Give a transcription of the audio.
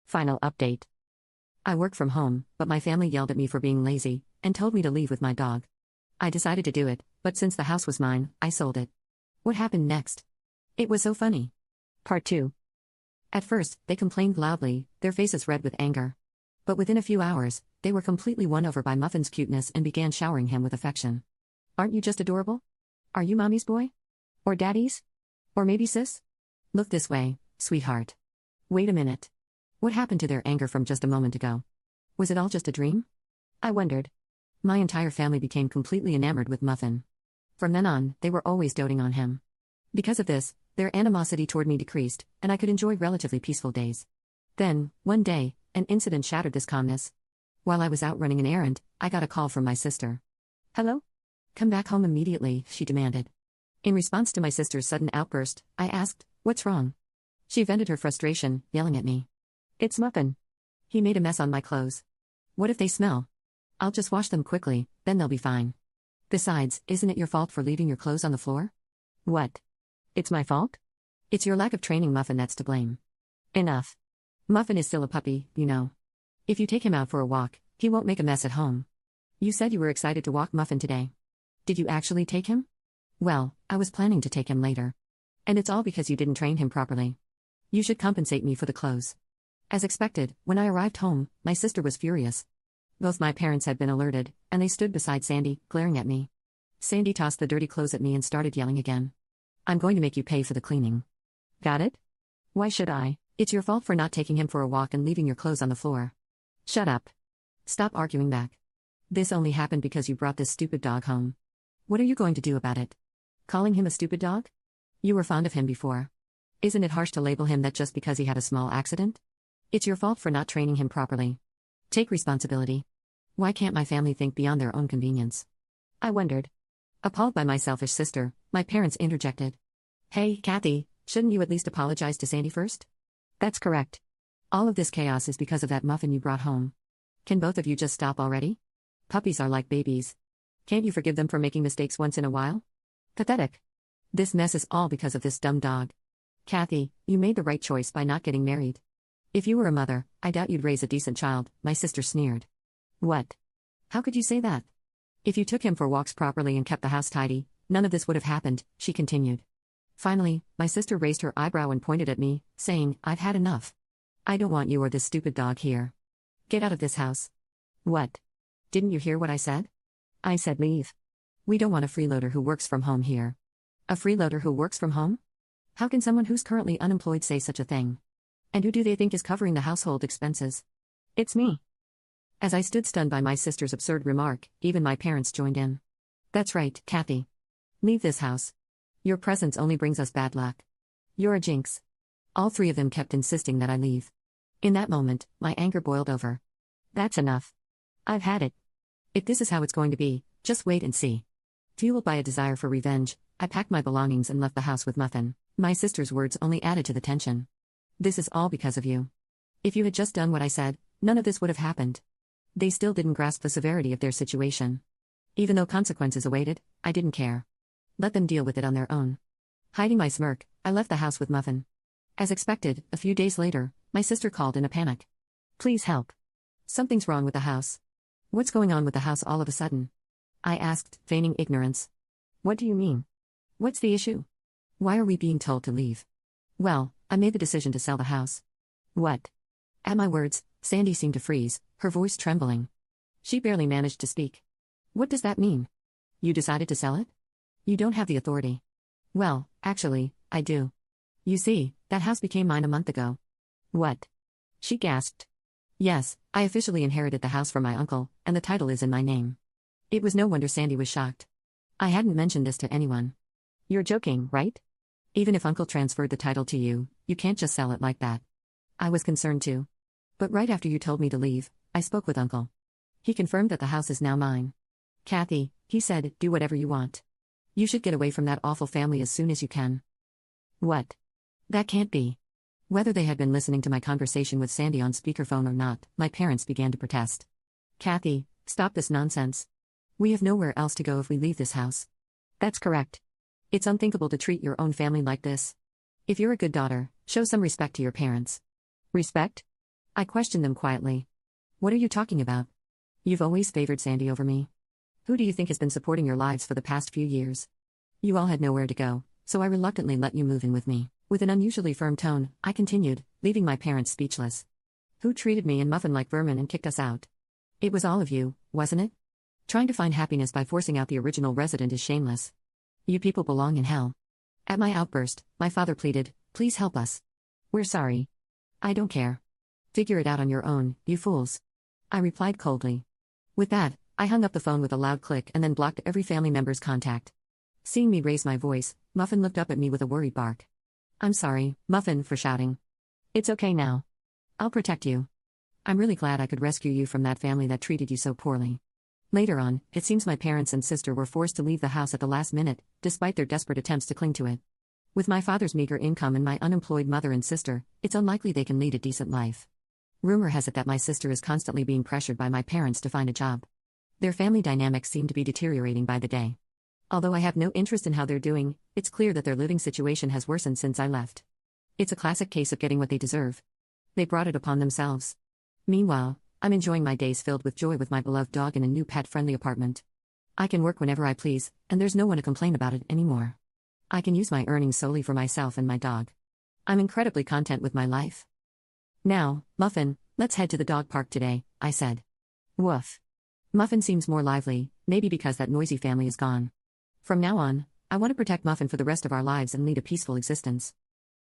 Final update. I work from home, but my family yelled at me for being lazy and told me to leave with my dog. I decided to do it, but since the house was mine, I sold it. What happened next? It was so funny. Part 2. At first, they complained loudly, their faces red with anger. But within a few hours, they were completely won over by Muffin's cuteness and began showering him with affection. Aren't you just adorable? Are you mommy's boy? Or daddy's? Or maybe sis? Look this way, sweetheart. Wait a minute. What happened to their anger from just a moment ago? Was it all just a dream? I wondered. My entire family became completely enamored with Muffin. From then on, they were always doting on him. Because of this, their animosity toward me decreased, and I could enjoy relatively peaceful days. Then, one day, an incident shattered this calmness. While I was out running an errand, I got a call from my sister. Hello? Come back home immediately, she demanded. In response to my sister's sudden outburst, I asked, what's wrong? She vented her frustration, yelling at me. It's Muffin. He made a mess on my clothes. What if they smell? I'll just wash them quickly, then they'll be fine. Besides, isn't it your fault for leaving your clothes on the floor? What? It's my fault? It's your lack of training, Muffin, that's to blame. Enough. Muffin is still a puppy, you know. If you take him out for a walk, he won't make a mess at home. You said you were excited to walk Muffin today. Did you actually take him? Well, I was planning to take him later. And it's all because you didn't train him properly. You should compensate me for the clothes. As expected, when I arrived home, my sister was furious. Both my parents had been alerted, and they stood beside Sandy, glaring at me. Sandy tossed the dirty clothes at me and started yelling again. I'm going to make you pay for the cleaning. Got it? Why should I? It's your fault for not taking him for a walk and leaving your clothes on the floor. Shut up. Stop arguing back. This only happened because you brought this stupid dog home. What are you going to do about it? Calling him a stupid dog? You were fond of him before. Isn't it harsh to label him that just because he had a small accident? It's your fault for not training him properly. Take responsibility. Why can't my family think beyond their own convenience? I wondered. Appalled by my selfish sister, my parents interjected. Hey, Kathy, shouldn't you at least apologize to Sandy first? That's correct. All of this chaos is because of that Muffin you brought home. Can both of you just stop already? Puppies are like babies. Can't you forgive them for making mistakes once in a while? Pathetic. This mess is all because of this dumb dog. Kathy, you made the right choice by not getting married. If you were a mother, I doubt you'd raise a decent child, my sister sneered. What? How could you say that? If you took him for walks properly and kept the house tidy, none of this would have happened, she continued. Finally, my sister raised her eyebrow and pointed at me, saying, I've had enough. I don't want you or this stupid dog here. Get out of this house. What? Didn't you hear what I said? I said leave. We don't want a freeloader who works from home here. A freeloader who works from home? How can someone who's currently unemployed say such a thing? And who do they think is covering the household expenses? It's me. As I stood stunned by my sister's absurd remark, even my parents joined in. That's right, Kathy. Leave this house. Your presence only brings us bad luck. You're a jinx. All three of them kept insisting that I leave. In that moment, my anger boiled over. That's enough. I've had it. If this is how it's going to be, just wait and see. Fueled by a desire for revenge, I packed my belongings and left the house with Muffin. My sister's words only added to the tension. This is all because of you. If you had just done what I said, none of this would have happened. They still didn't grasp the severity of their situation. Even though consequences awaited, I didn't care. Let them deal with it on their own. Hiding my smirk, I left the house with Muffin. As expected, a few days later, my sister called in a panic. Please help. Something's wrong with the house. What's going on with the house all of a sudden? I asked, feigning ignorance. What do you mean? What's the issue? Why are we being told to leave? Well, I made the decision to sell the house. What? At my words, Sandy seemed to freeze, her voice trembling. She barely managed to speak. What does that mean? You decided to sell it? You don't have the authority. Well, actually, I do. You see, that house became mine a month ago. What? She gasped. Yes, I officially inherited the house from my uncle, and the title is in my name. It was no wonder Sandy was shocked. I hadn't mentioned this to anyone. You're joking, right? Even if Uncle transferred the title to you, you can't just sell it like that. I was concerned too. But right after you told me to leave, I spoke with Uncle. He confirmed that the house is now mine. Kathy, he said, do whatever you want. You should get away from that awful family as soon as you can. What? That can't be. Whether they had been listening to my conversation with Sandy on speakerphone or not, my parents began to protest. Kathy, stop this nonsense. We have nowhere else to go if we leave this house. That's correct. It's unthinkable to treat your own family like this. If you're a good daughter, show some respect to your parents. Respect? I questioned them quietly. What are you talking about? You've always favored Sandy over me. Who do you think has been supporting your lives for the past few years? You all had nowhere to go, so I reluctantly let you move in with me. With an unusually firm tone, I continued, leaving my parents speechless. Who treated me and Muffin like vermin and kicked us out? It was all of you, wasn't it? Trying to find happiness by forcing out the original resident is shameless. You people belong in hell. At my outburst, my father pleaded, please help us. We're sorry. I don't care. Figure it out on your own, you fools. I replied coldly. With that, I hung up the phone with a loud click and then blocked every family member's contact. Seeing me raise my voice, Muffin looked up at me with a worried bark. I'm sorry, Muffin, for shouting. It's okay now. I'll protect you. I'm really glad I could rescue you from that family that treated you so poorly. Later on, it seems my parents and sister were forced to leave the house at the last minute, despite their desperate attempts to cling to it. With my father's meager income and my unemployed mother and sister, it's unlikely they can lead a decent life. Rumor has it that my sister is constantly being pressured by my parents to find a job. Their family dynamics seem to be deteriorating by the day. Although I have no interest in how they're doing, it's clear that their living situation has worsened since I left. It's a classic case of getting what they deserve. They brought it upon themselves. Meanwhile, I'm enjoying my days filled with joy with my beloved dog in a new pet-friendly apartment. I can work whenever I please, and there's no one to complain about it anymore. I can use my earnings solely for myself and my dog. I'm incredibly content with my life. Now, Muffin, let's head to the dog park today, I said. Woof. Muffin seems more lively, maybe because that noisy family is gone. From now on, I want to protect Muffin for the rest of our lives and lead a peaceful existence.